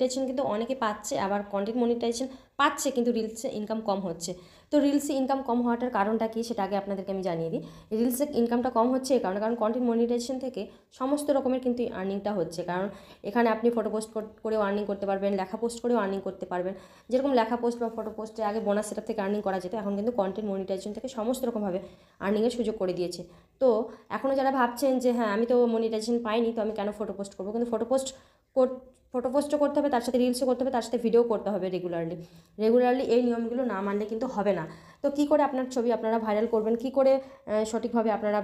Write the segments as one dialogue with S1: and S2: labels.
S1: Monetization কিন্তু অনেকে পাচ্ছে, আবার কন্টেন্ট মনিটাইজেশন পাচ্ছে কিন্তু রিলসে ইনকাম কম হচ্ছে। তো রিলসে ইনকাম কম হওয়াটার কারণটা কি সেটা আগে আপনাদেরকে আমি জানিয়ে দিই। রিলসে ইনকামটা কম হচ্ছে এই কারণে, কারণ কন্টেন্ট মনিটাইজেশন থেকে সমস্ত রকমের কিন্তু আর্নিংটা হচ্ছে। কারণ এখানে আপনি ফটো পোস্ট করেও আর্নিং করতে পারবেন, লেখা পোস্ট করেও আর্নিং করতে পারবেন। যেরকম লেখা পোস্ট বা ফটো পোস্টে আগে বোনাস সেটআপ থেকে আর্নিং করা যেত, এখন কিন্তু কন্টেন্ট মনিটাইজেশন থেকে সমস্ত রকমভাবে আর্নিংয়ের সুযোগ করে দিয়েছে। তো এখনও যারা ভাবছেন যে হ্যাঁ আমি তো মনিটাইজেশন পাইনি, তো আমি কেন ফটো পোস্ট করবো, কিন্তু ফটো পোস্টও করতে হবে, তার সাথে রিলসও করতে হবে, তার সাথে ভিডিও করতে হবে রেগুলারলি এই নিয়মগুলো না মানলে কিন্তু হবে না। তো কী করে আপনার ছবি আপনারা ভাইরাল করবেন, কী করে সঠিকভাবে আপনারা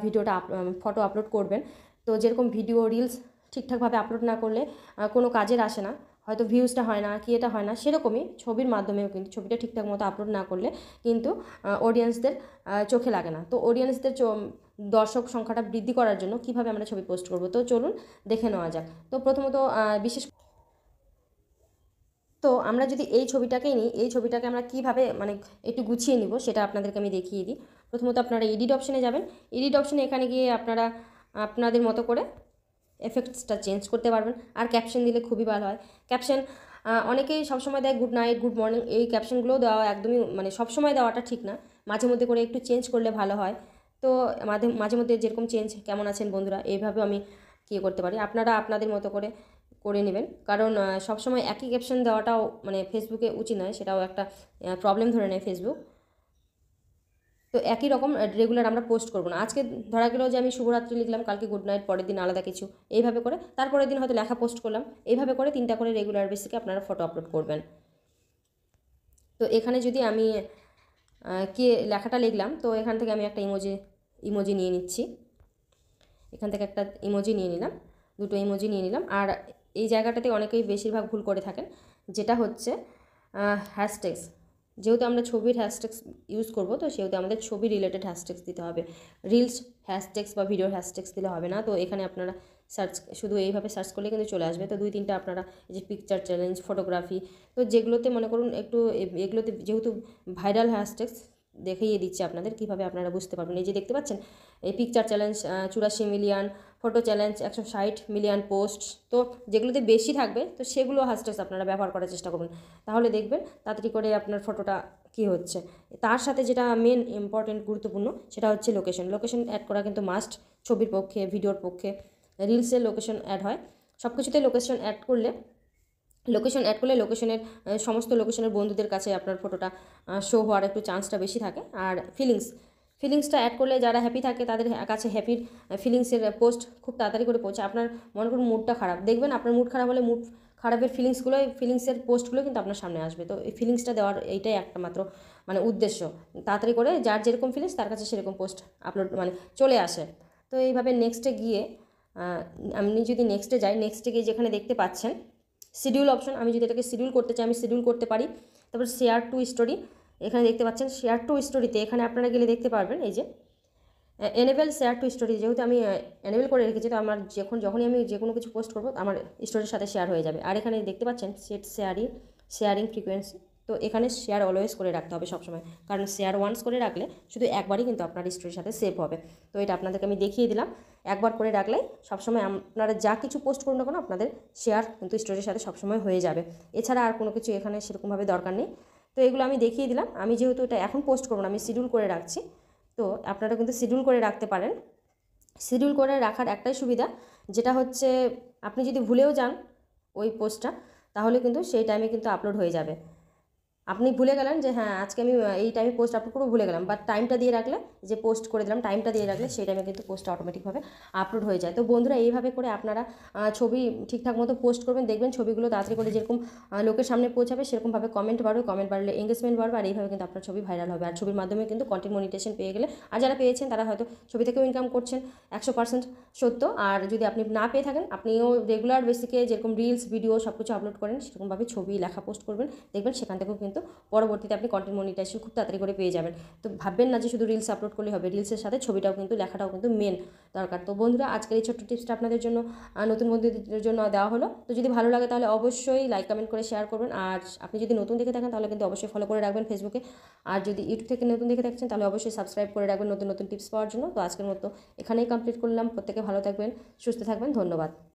S1: ফটো আপলোড করবেন। তো যেরকম ভিডিও রিলস ঠিকঠাকভাবে আপলোড না করলে কোনো কাজের আসে না, হয়তো ভিউজটা হয় না, কি এটা হয় না, সেরকমই ছবির মাধ্যমেও কিন্তু ছবিটা ঠিকঠাক মতো আপলোড না করলে কিন্তু অডিয়েন্সদের চোখে লাগে না। তো অডিয়েন্সদের দর্শক সংখ্যাটা বৃদ্ধি করার জন্য কীভাবে আমরা ছবি পোস্ট করব, তো চলুন দেখে নেওয়া যাক। তো প্রথমত তো আমরা যদি এই ছবিটাকেই নিই, এই ছবিটাকে আমরা কীভাবে মানে একটু গুছিয়ে নিব সেটা আপনাদেরকে আমি দেখিয়ে দিই। প্রথমত আপনারা এডিট অপশনে যাবেন। এডিট অপশনে এখানে গিয়ে আপনারা আপনাদের মতো করে এফেক্টসটা চেঞ্জ করতে পারবেন। আর ক্যাপশন দিলে খুবই ভালো হয়। ক্যাপশন অনেকেই সবসময় দেয় গুড নাইট, গুড মর্নিং, এই ক্যাপশনগুলোও দেওয়া একদমই মানে সবসময় দেওয়াটা ঠিক না, মাঝে মধ্যে করে একটু চেঞ্জ করলে ভালো হয়। তো মাঝে মধ্যে যেরকম চেঞ্জ, কেমন আছেন বন্ধুরা, এইভাবে আমি কী করতে পারি, আপনারা আপনাদের মতো করে করে নেবেন। কারণ সবসময় একই ক্যাপশন দেওয়াটাও মানে ফেসবুকে উচিত নয়, সেটাও একটা প্রবলেম ধরে নেয় ফেসবুক। তো একই রকম রেগুলার আমরা পোস্ট করবো না। আজকে ধরা গেল যে আমি শুভরাত্রি লিখলাম, কালকে গুড নাইট, পরের দিন আলাদা কিছু, এইভাবে করে তারপরের দিন হয়তো লেখা পোস্ট করলাম, এইভাবে করে 3টা করে রেগুলার বেসিকে আপনারা ফটো আপলোড করবেন। তো এখানে যদি আমি কে লেখাটা লিখলাম, তো এখান থেকে আমি একটা ইমোজি নিয়ে নিচ্ছি। এখান থেকে একটা ইমোজি নিয়ে নিলাম, দুটো ইমোজি নিয়ে নিলাম। আর এই জায়গাটাতে অনেকেই বেশিরভাগ ভুল করে থাকেন, যেটা হচ্ছে হ্যাশট্যাগস। যেহেতু আমরা ছবির হ্যাশট্যাগস ইউজ করব, তো সেহেতু আমাদের ছবি রিলেটেড হ্যাশট্যাগস দিতে হবে। রিলস হ্যাশট্যাগস বা ভিডিওর হ্যাশট্যাগস দিলে হবে না। তো এখানে আপনারা শুধু এইভাবে সার্চ করলে কিন্তু চলে আসবে। তো 2-3টা আপনারা এই যে পিকচার চ্যালেঞ্জ, ফটোগ্রাফি, তো যেগুলোতে মনে করুন একটু এগুলোতে যেহেতু ভাইরাল হ্যাশট্যাগস দেখিয়ে দিচ্ছি আপনাদের, কীভাবে আপনারা বুঝতে পারবেন। এই যে দেখতে পাচ্ছেন, এই picture challenge 84 million, photo challenge 160 million post, তো যেগুলোতে বেশি থাকবে তো সেগুলো হ্যাশট্যাগস আপনারা ব্যবহার করার চেষ্টা করবেন। তাহলে দেখবেন তাড়াতাড়ি করে আপনার ফটোটা কী হচ্ছে। তার সাথে যেটা মেন ইম্পর্টেন্ট গুরুত্বপূর্ণ সেটা হচ্ছে লোকেশন অ্যাড করা কিন্তু মাস্ট, ছবির পক্ষে, ভিডিওর পক্ষে। রিলসে লোকেশন অ্যাড হয়, সব কিছুতে লোকেশন অ্যাড করলে লোকেশনের সমস্ত লোকেশনের বন্ধুদের কাছে আপনার ফটোটা শো হওয়ার একটু চান্সটা বেশি থাকে। আর ফিলিংসটা অ্যাড করলে যারা হ্যাপি থাকে তাদের কাছে হ্যাপির ফিলিংসের পোস্ট খুব তাড়াতাড়ি করে পৌঁছে। আপনার মনে করুন মুডটা খারাপ, দেখবেন আপনার মুড খারাপ হলে মুড খারাপের ফিলিংসের পোস্টগুলো কিন্তু আপনার সামনে আসবে। তো এই ফিলিংসটা দেওয়ার এইটাই একটা মাত্র মানে উদ্দেশ্য, তাড়াতাড়ি করে যার যেরকম ফিলিংস তার কাছে সেরকম পোস্ট আপলোড মানে চলে আসে। তো এইভাবে নেক্সটে গিয়ে আমি যদি নেক্সটে যাই, নেক্সটে গিয়ে যেখানে দেখতে পাচ্ছেন শিডিউল অপশন, আমি যদি এটাকে শিডিউল করতে চাই আমি শিডিউল করতে পারি। তারপর শেয়ার টু স্টোরি, এখানে দেখতে পাচ্ছেন শেয়ার টু স্টোরিতে এখানে আপনারা গেলে দেখতে পারবেন এই যে এনেবেল শেয়ার টু স্টোরি, যেহেতু আমি এনেবেল করে রেখেছি, তো আমার যখনই আমি যে কোনো কিছু পোস্ট করবো আমার স্টোরির সাথে শেয়ার হয়ে যাবে। আর এখানে দেখতে পাচ্ছেন সেট শেয়ারিং ফ্রিকোয়েন্সি, তো এখানে শেয়ার অলওয়েজ করে রাখতে হবে সবসময়, কারণ শেয়ার ওয়ান্স করে রাখলে শুধু একবারই কিন্তু আপনার স্টোরির সাথে সেভ হবে। তো এটা আপনাদেরকে আমি দেখিয়ে দিলাম, একবার করে রাখলে সবসময় আপনারা যা কিছু পোস্ট করুন না কেন আপনাদের শেয়ার কিন্তু স্টোরির সাথে সবসময় হয়ে যাবে। এছাড়া আর কোনো কিছু এখানে সেরকমভাবে দরকার নেই। তো এগুলো আমি দেখিয়ে দিলাম। আমি যেহেতু এটা এখন পোস্ট করবো না, আমি শিডিউল করে রাখছি, তো আপনারা কিন্তু শিডিউল করে রাখতে পারেন। শিডিউল করে রাখার একটাই সুবিধা, যেটা হচ্ছে আপনি যদি ভুলেও যান ওই পোস্টটা, তাহলে কিন্তু সেই টাইমে কিন্তু আপলোড হয়ে যাবে। আপনি ভুলে গেলেন যে হ্যাঁ আজকে আমি এই টাইমে পোস্ট আপলোড করবো, ভুলে গেলাম, বাট টাইমটা দিয়ে রাখলে, যে পোস্ট করে দিলাম টাইমটা দিয়ে রাখলে সেই টাইমে কিন্তু পোস্টটা অটোমেটিকভাবে আপলোড হয়ে যায়। তো বন্ধুরা এইভাবে করে আপনারা ছবি ঠিকঠাক মতো পোস্ট করবেন, দেখবেন ছবিগুলো তাড়াতাড়ি করে যেরকম লোকের সামনে পৌঁছাবে সেরকমভাবে কমেন্ট বাড়লে এঙ্গেজমেন্ট বাড়বে, আর এইভাবে কিন্তু আপনার ছবি ভাইরাল হবে। আর ছবির মাধ্যমে কিন্তু কন্টেন্ট মনিটাইজেশন পেয়ে গেলে, আর যারা পেয়েছেন তারা হয়তো ছবি থেকেও ইনকাম করছেন, 100% সত্য। আর যদি আপনি না পেয়ে থাকেন, আপনিও রেগুলার বেসিকে যেরকম রিলস ভিডিও সব কিছু আপলোড করেন সেরকমভাবে ছবি লেখা পোস্ট করবেন, দেখবেন সেখান থেকেও কিন্তু পরবর্তীতে আপনি কন্টেন্ট মনিটাইজেশন খুব তাড়াতাড়ি করে পেয়ে যাবেন। তো ভাববেন না যে শুধু রিলস আপলোড করলে হবে, রিলসের সাথে ছবিটাও কিন্তু লেখাটাও কিন্তু মেন দরকার। তো বন্ধুরা আজকের এই ছোট্ট টিপসটা আপনাদের জন্য নতুন বন্ধুদের জন্য দেওয়া হলো। তো যদি ভালো লাগে তাহলে অবশ্যই লাইক কমেন্ট করে শেয়ার করবেন। আর আপনি যদি নতুন দেখে থাকেন তাহলে কিন্তু অবশ্যই ফলো করে রাখবেন ফেসবুকে। আর যদি ইউটিউব থেকে নতুন দেখে থাকছেন তাহলে অবশ্যই সাবস্ক্রাইব করে রাখবেন নতুন নতুন টিপস পাওয়ার জন্য। তো আজকের মতো এখানেই কমপ্লিট করলাম। প্রত্যেকে ভালো থাকবেন, সুস্থ থাকবেন, ধন্যবাদ।